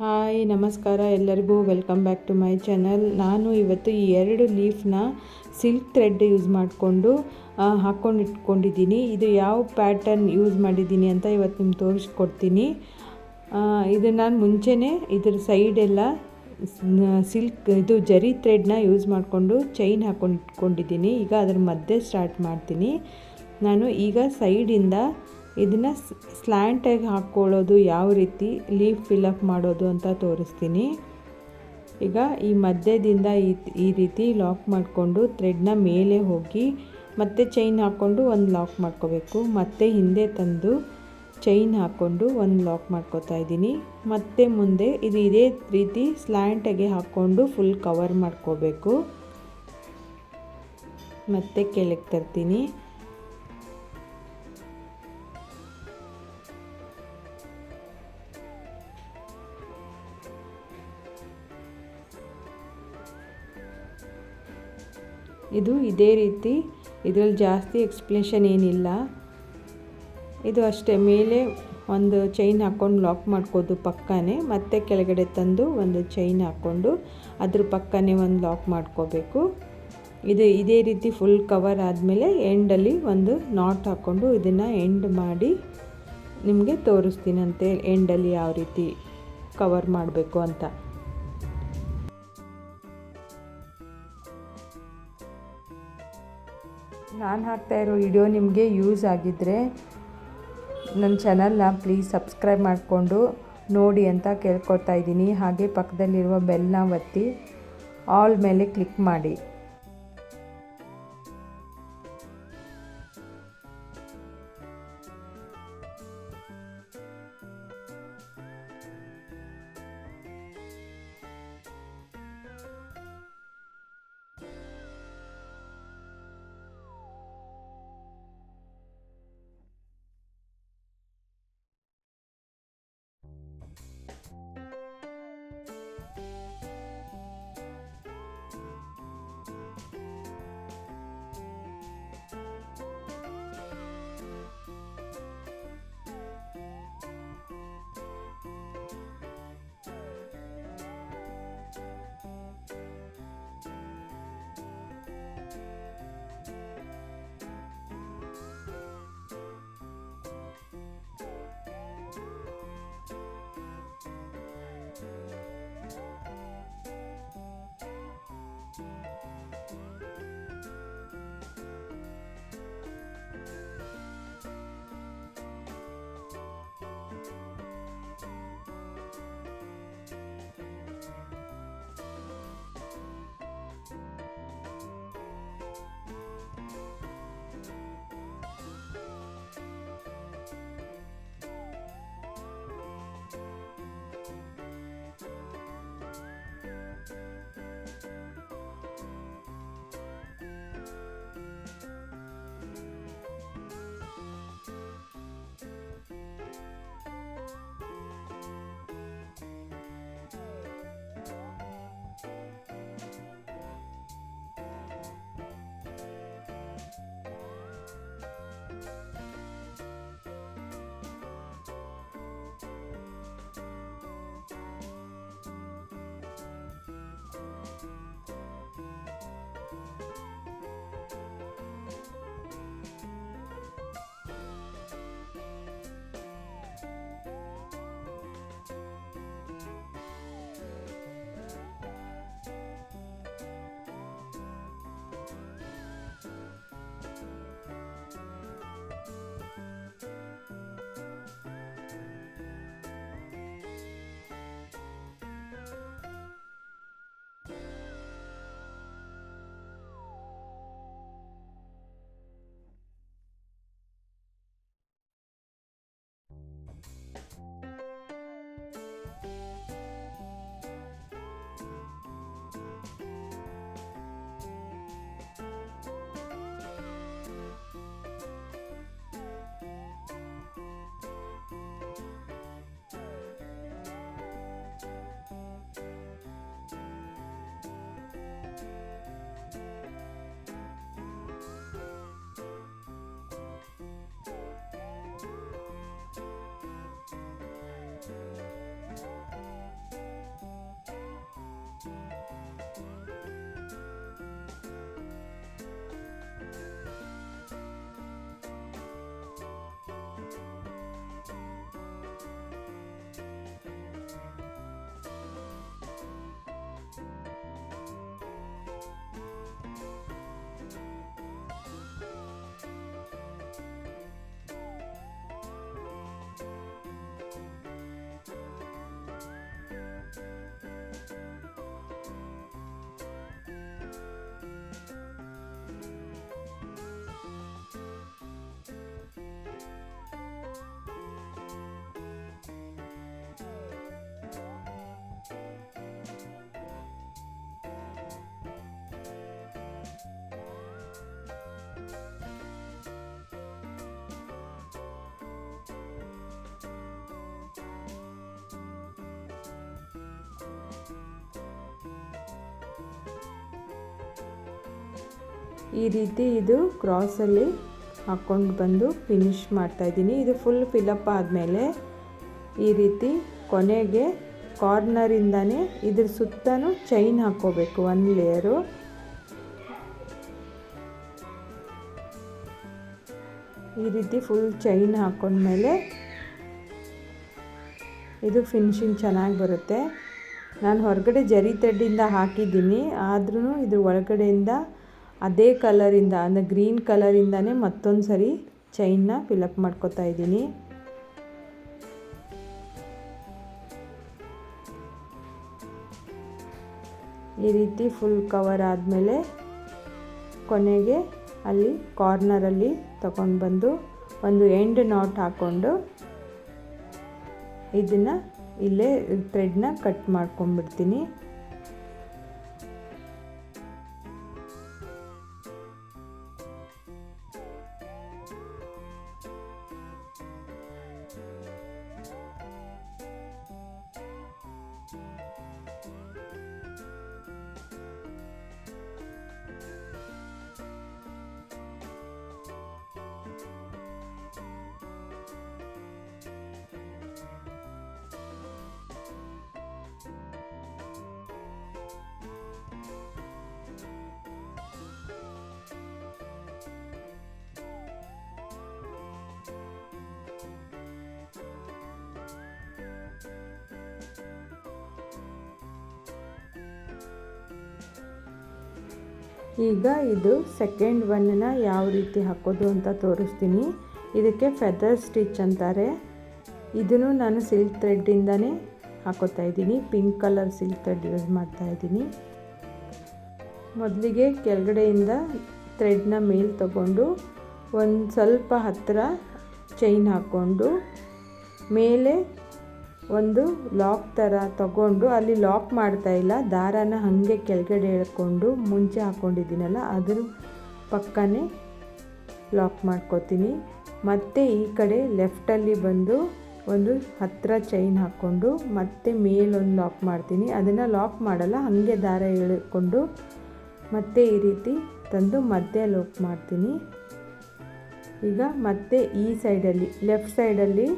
Hi ನಮಸ್ಕಾರ ಎಲ್ಲರಿಗೂ welcome back to my channel. ನಾನು ಇವತ್ತು ಈ 2 ಲೀಫ್ನ ಸಿಲ್ಕ್ ಥ್ರೆಡ್ ಯೂಸ್ ಮಾಡಿಕೊಂಡು ಹಾಕ್ಕೊಂಡು ಇಟ್ಕೊಂಡಿದ್ದೀನಿ. ಇದು ಯಾವ ಪ್ಯಾಟರ್ನ್ ಯೂಸ್ ಮಾಡಿದ್ದೀನಿ ಅಂತ ಇವತ್ತು ನಿಮ್ಗೆ ತೋರಿಸ್ಕೊಡ್ತೀನಿ. ಇದು ನಾನು ಮುಂಚೆನೇ ಇದರ ಸೈಡೆಲ್ಲ ಇದು ಜರಿ ಥ್ರೆಡ್ನ ಯೂಸ್ ಮಾಡಿಕೊಂಡು ಚೈನ್ ಹಾಕ್ಕೊಂಡು ಇಟ್ಕೊಂಡಿದ್ದೀನಿ. ಈಗ ಅದರ ಮಧ್ಯೆ ಸ್ಟಾರ್ಟ್ ಮಾಡ್ತೀನಿ. ನಾನು ಈಗ ಸೈಡಿಂದ ಇದನ್ನು ಸ್ಲ್ಯಾಂಟಾಗಿ ಹಾಕ್ಕೊಳ್ಳೋದು, ಯಾವ ರೀತಿ ಲೀಫ್ ಫಿಲಪ್ ಮಾಡೋದು ಅಂತ ತೋರಿಸ್ತೀನಿ. ಈಗ ಈ ಮಧ್ಯದಿಂದ ಈ ರೀತಿ ಲಾಕ್ ಮಾಡಿಕೊಂಡು ಥ್ರೆಡ್ನ ಮೇಲೆ ಹೋಗಿ ಮತ್ತೆ ಚೈನ್ ಹಾಕ್ಕೊಂಡು ಒಂದು ಲಾಕ್ ಮಾಡ್ಕೋಬೇಕು. ಮತ್ತೆ ಹಿಂದೆ ತಂದು ಚೈನ್ ಹಾಕ್ಕೊಂಡು ಒಂದು ಲಾಕ್ ಮಾಡ್ಕೋತಾ ಇದ್ದೀನಿ. ಮತ್ತೆ ಮುಂದೆ ಇದೇ ರೀತಿ ಸ್ಲ್ಯಾಂಟಾಗಿ ಹಾಕ್ಕೊಂಡು ಫುಲ್ ಕವರ್ ಮಾಡ್ಕೋಬೇಕು. ಮತ್ತೆ ಕೆಳಗೆ ತರ್ತೀನಿ. ಇದು ಇದೇ ರೀತಿ, ಇದರಲ್ಲಿ ಜಾಸ್ತಿ ಎಕ್ಸ್ಪ್ಲೇಷನ್ ಏನಿಲ್ಲ. ಇದು ಅಷ್ಟೇ, ಮೇಲೆ ಒಂದು ಚೈನ್ ಹಾಕ್ಕೊಂಡು ಲಾಕ್ ಮಾಡ್ಕೋದು ಪಕ್ಕನೇ, ಮತ್ತೆ ಕೆಳಗಡೆ ತಂದು ಒಂದು ಚೈನ್ ಹಾಕ್ಕೊಂಡು ಅದ್ರ ಪಕ್ಕನೇ ಒಂದು ಲಾಕ್ ಮಾಡ್ಕೋಬೇಕು. ಇದೇ ರೀತಿ ಫುಲ್ ಕವರ್ ಆದಮೇಲೆ ಎಂಡಲ್ಲಿ ಒಂದು ನಾಟ್ ಹಾಕ್ಕೊಂಡು ಇದನ್ನು ಎಂಡ್ ಮಾಡಿ ನಿಮಗೆ ತೋರಿಸ್ತೀನಂತೆ ಎಂಡಲ್ಲಿ ಯಾವ ರೀತಿ ಕವರ್ ಮಾಡಬೇಕು ಅಂತ. ನಾನು ಹಾಕ್ತಾಯಿರೋ ವಿಡಿಯೋ ನಿಮಗೆ ಯೂಸ್ ಆಗಿದ್ದರೆ ನನ್ನ ಚಾನಲ್ನ ಪ್ಲೀಸ್ ಸಬ್ಸ್ಕ್ರೈಬ್ ಮಾಡಿಕೊಂಡು ನೋಡಿ ಅಂತ ಕೇಳ್ಕೊತಾ ಇದ್ದೀನಿ. ಹಾಗೆ ಪಕ್ಕದಲ್ಲಿರುವ ಬೆಲ್ನ ಒತ್ತಿ ಆಲ್ ಮೇಲೆ ಕ್ಲಿಕ್ ಮಾಡಿ. ಈ ರೀತಿ ಇದು ಕ್ರಾಸಲ್ಲಿ ಹಾಕ್ಕೊಂಡು ಬಂದು ಫಿನಿಶ್ ಮಾಡ್ತಾಯಿದ್ದೀನಿ. ಇದು ಫುಲ್ ಫಿಲಪ್ ಆದಮೇಲೆ ಈ ರೀತಿ ಕೊನೆಗೆ ಕಾರ್ನರಿಂದನೇ ಇದ್ರ ಸುತ್ತಲೂ ಚೈನ್ ಹಾಕ್ಕೋಬೇಕು, ಒಂದು ಲೇಯರು. ಈ ರೀತಿ ಫುಲ್ ಚೈನ್ ಹಾಕ್ಕೊಂಡ್ಮೇಲೆ ಇದು ಫಿನಿಶಿಂಗ್ ಚೆನ್ನಾಗಿ ಬರುತ್ತೆ. ನಾನು ಹೊರಗಡೆ ಜರಿ ಥ್ರೆಡ್ಡಿಂದ ಹಾಕಿದ್ದೀನಿ, ಆದ್ರೂ ಇದು ಒಳಗಡೆಯಿಂದ ಅದೇ ಕಲರಿಂದ ಅಂದರೆ ಗ್ರೀನ್ ಕಲರಿಂದನೇ ಮತ್ತೊಂದು ಸರಿ ಚೈನ್ನ ಫಿಲಪ್ ಮಾಡ್ಕೊತಾ ಇದ್ದೀನಿ. ಈ ರೀತಿ ಫುಲ್ ಕವರ್ ಆದಮೇಲೆ ಕೊನೆಗೆ ಅಲ್ಲಿ ಕಾರ್ನರಲ್ಲಿ ತಗೊಂಡು ಬಂದು ಒಂದು ಎಂಡ್ ನಾಟ್ ಹಾಕ್ಕೊಂಡು ಇದನ್ನು ಇಲ್ಲೇ ಥ್ರೆಡ್ನ ಕಟ್ ಮಾಡ್ಕೊಂಡ್ಬಿಡ್ತೀನಿ. ಈಗ ಇದು ಸೆಕೆಂಡ್ ಒನ್ನ ಯಾವ ರೀತಿ ಹಾಕೋದು ಅಂತ ತೋರಿಸ್ತೀನಿ. ಇದಕ್ಕೆ ಫೆದರ್ ಸ್ಟಿಚ್ ಅಂತಾರೆ. ಇದನ್ನು ನಾನು ಸಿಲ್ಕ್ ಥ್ರೆಡ್ಡಿಂದನೇ ಹಾಕೋತಾ ಇದ್ದೀನಿ. Pink colour silk thread use ಮಾಡ್ತಾ ಇದ್ದೀನಿ. ಮೊದಲಿಗೆ ಕೆಳಗಡೆಯಿಂದ ಥ್ರೆಡ್ನ ಮೇಲೆ ತಗೊಂಡು ಒಂದು ಸ್ವಲ್ಪ ಹತ್ತಿರ ಚೈನ್ ಹಾಕ್ಕೊಂಡು ಮೇಲೆ ಒಂದು ಲಾಕ್ ಥರ ತಗೊಂಡು, ಅಲ್ಲಿ ಲಾಕ್ ಮಾಡ್ತಾ ಇಲ್ಲ, ದಾರಾನ ಹಾಗೆ ಕೆಳಗಡೆ ಎಳ್ಕೊಂಡು ಮುಂಚೆ ಹಾಕ್ಕೊಂಡಿದ್ದೀನಲ್ಲ ಅದ್ರ ಪಕ್ಕನೇ ಲಾಕ್ ಮಾಡ್ಕೋತೀನಿ. ಮತ್ತು ಈ ಕಡೆ ಲೆಫ್ಟಲ್ಲಿ ಬಂದು ಒಂದು ಹತ್ತಿರ ಚೈನ್ ಹಾಕ್ಕೊಂಡು ಮತ್ತೆ ಮೇಲೊಂದು ಲಾಕ್ ಮಾಡ್ತೀನಿ. ಅದನ್ನು ಲಾಕ್ ಮಾಡಲ್ಲ, ಹಾಗೆ ದಾರ ಎಳ್ಕೊಂಡು ಮತ್ತೆ ಈ ರೀತಿ ತಂದು ಮಧ್ಯೆ ಲಾಕ್ ಮಾಡ್ತೀನಿ. ಈಗ ಮತ್ತೆ ಈ ಸೈಡಲ್ಲಿ ಲೆಫ್ಟ್ ಸೈಡಲ್ಲಿ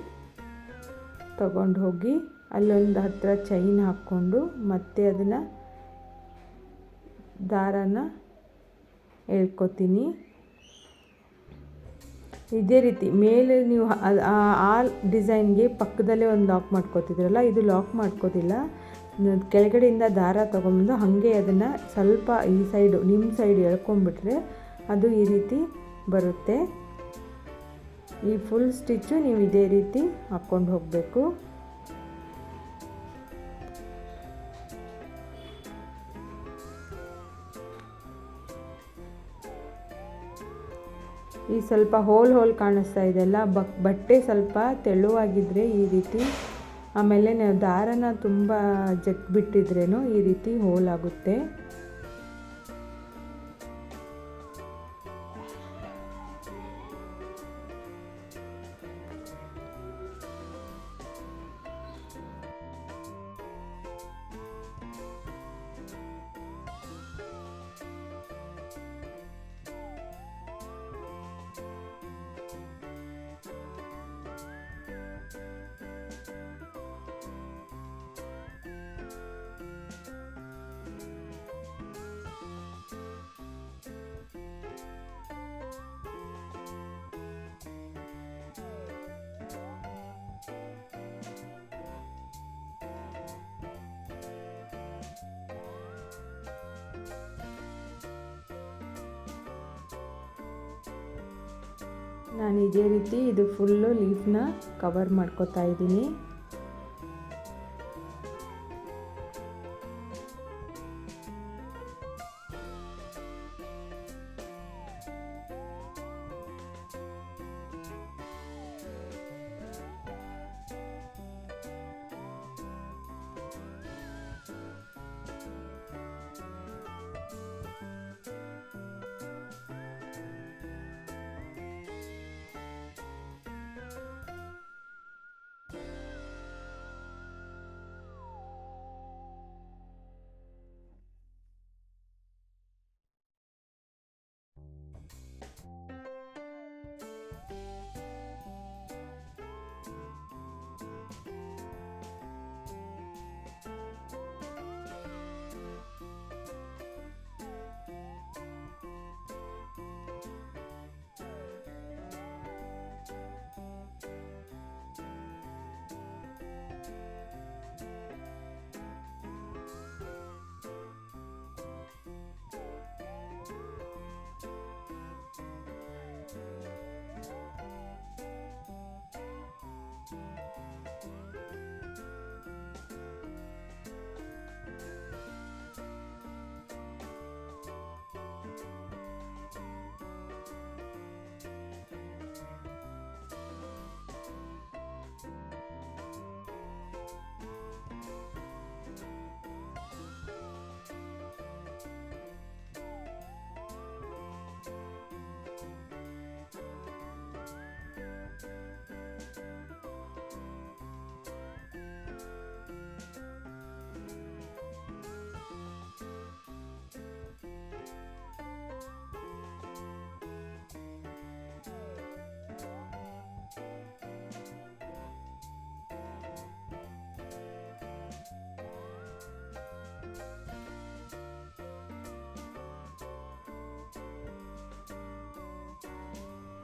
ತಗೊಂಡು ಹೋಗಿ ಅಲ್ಲೊಂದು ಹತ್ತಿರ ಚೈನ್ ಹಾಕ್ಕೊಂಡು ಮತ್ತೆ ಅದನ್ನು ದಾರಾನ ಎಳ್ಕೊತೀನಿ. ಇದೇ ರೀತಿ ಮೇಲೆ ನೀವು ಆ ಡಿಸೈನ್ಗೆ ಪಕ್ಕದಲ್ಲೇ ಒಂದು ಲಾಕ್ ಮಾಡ್ಕೋತಿದ್ರಲ್ಲ, ಇದು ಲಾಕ್ ಮಾಡ್ಕೋದಿಲ್ಲ. ಕೆಳಗಡೆಯಿಂದ ದಾರ ತೊಗೊಂಬಂದು ಹಾಗೆ ಅದನ್ನು ಸ್ವಲ್ಪ ಈ ಸೈಡು ನಿಮ್ಮ ಸೈಡ್ ಎಳ್ಕೊಂಡ್ಬಿಟ್ರೆ ಅದು ಈ ರೀತಿ ಬರುತ್ತೆ. ಈ ಫುಲ್ ಸ್ಟಿಚ್ಚು ನೀವು ಇದೇ ರೀತಿ ಹಾಕ್ಕೊಂಡು ಹೋಗಬೇಕು. ಈ ಸ್ವಲ್ಪ ಹೋಲ್ ಕಾಣಿಸ್ತಾ ಇದೆಯಲ್ಲ, ಬಟ್ಟೆ ಸ್ವಲ್ಪ ತೆಳುವಾಗಿದ್ದರೆ ಈ ರೀತಿ, ಆಮೇಲೆ ನೀವು ದಾರನ ತುಂಬ ಜಗ್ಬಿಟ್ಟಿದ್ರೇನು ಈ ರೀತಿ ಹೋಲ್ ಆಗುತ್ತೆ. ನಾನು ಇದೇ ರೀತಿ ಇದು ಫುಲ್ಲು ಲೀಫ್ನ ಕವರ್ ಮಾಡ್ಕೋತಾ ಇದ್ದೀನಿ.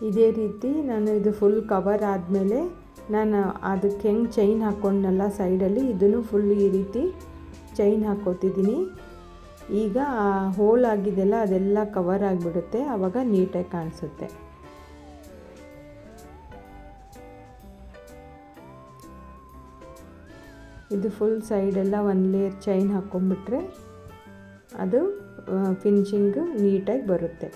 ಇದೇ ರೀತಿ ನಾನು ಇದು ಫುಲ್ ಕವರ್ ಆದಮೇಲೆ ನಾನು ಅದಕ್ಕೆ ಹೆಂಗೆ ಚೈನ್ ಹಾಕ್ಕೊಂಡನಲ್ಲ ಸೈಡಲ್ಲಿ ಇದನ್ನು ಫುಲ್ ಈ ರೀತಿ ಚೈನ್ ಹಾಕ್ಕೋತಿದ್ದೀನಿ. ಈಗ ಆ ಹೋಲ್ ಆಗಿದೆಲ್ಲ ಅದೆಲ್ಲ ಕವರ್ ಆಗಿಬಿಡುತ್ತೆ, ಆವಾಗ ನೀಟಾಗಿ ಕಾಣಿಸುತ್ತೆ. ಇದು ಫುಲ್ ಸೈಡೆಲ್ಲ ಒಂದು ಲೇಯರ್ ಚೈನ್ ಹಾಕ್ಕೊಂಡ್ಬಿಟ್ರೆ ಅದು ಫಿನಿಶಿಂಗು ನೀಟಾಗಿ ಬರುತ್ತೆ.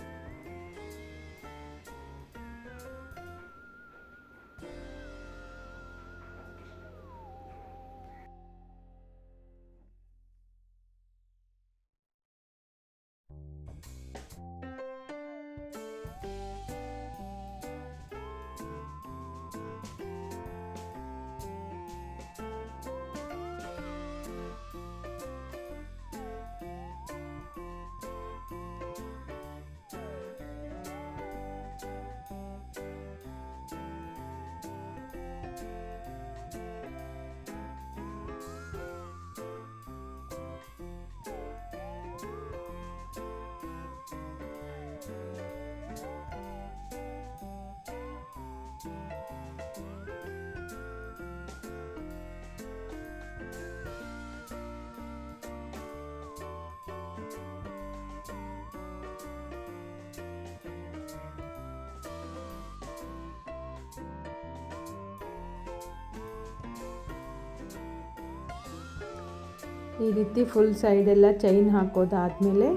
ಈ ರೀತಿ ಫುಲ್ ಸೈಡೆಲ್ಲ ಚೈನ್ ಹಾಕೋದಾದಮೇಲೆ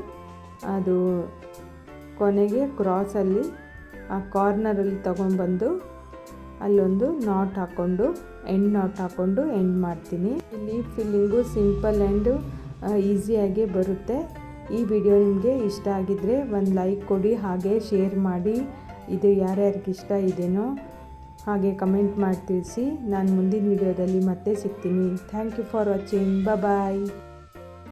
ಅದು ಕೊನೆಗೆ ಕ್ರಾಸಲ್ಲಿ ಆ ಕಾರ್ನರಲ್ಲಿ ತೊಗೊಂಡ್ಬಂದು ಅಲ್ಲೊಂದು ನಾಟ್ ಹಾಕ್ಕೊಂಡು ನಾಟ್ ಹಾಕ್ಕೊಂಡು ಎಂಡ್ ಮಾಡ್ತೀನಿ. ಲೀಫ್ ಫಿಲ್ಲಿಂಗು ಸಿಂಪಲ್ ಆ್ಯಂಡ್ ಈಸಿಯಾಗಿ ಬರುತ್ತೆ. ಈ ವಿಡಿಯೋ ನಿಮಗೆ ಇಷ್ಟ ಆಗಿದ್ದರೆ ಒಂದು ಲೈಕ್ ಕೊಡಿ, ಹಾಗೆ ಶೇರ್ ಮಾಡಿ. ಇದು ಯಾರ್ಯಾರಿಗೆ ಇಷ್ಟ ಇದೆಯೋ ಹಾಗೆ ಕಮೆಂಟ್ ಮಾಡಿ ತಿಳಿಸಿ. ನಾನು ಮುಂದಿನ ವಿಡಿಯೋದಲ್ಲಿ ಮತ್ತೆ ಸಿಗ್ತೀನಿ. Thank you for watching. Bye.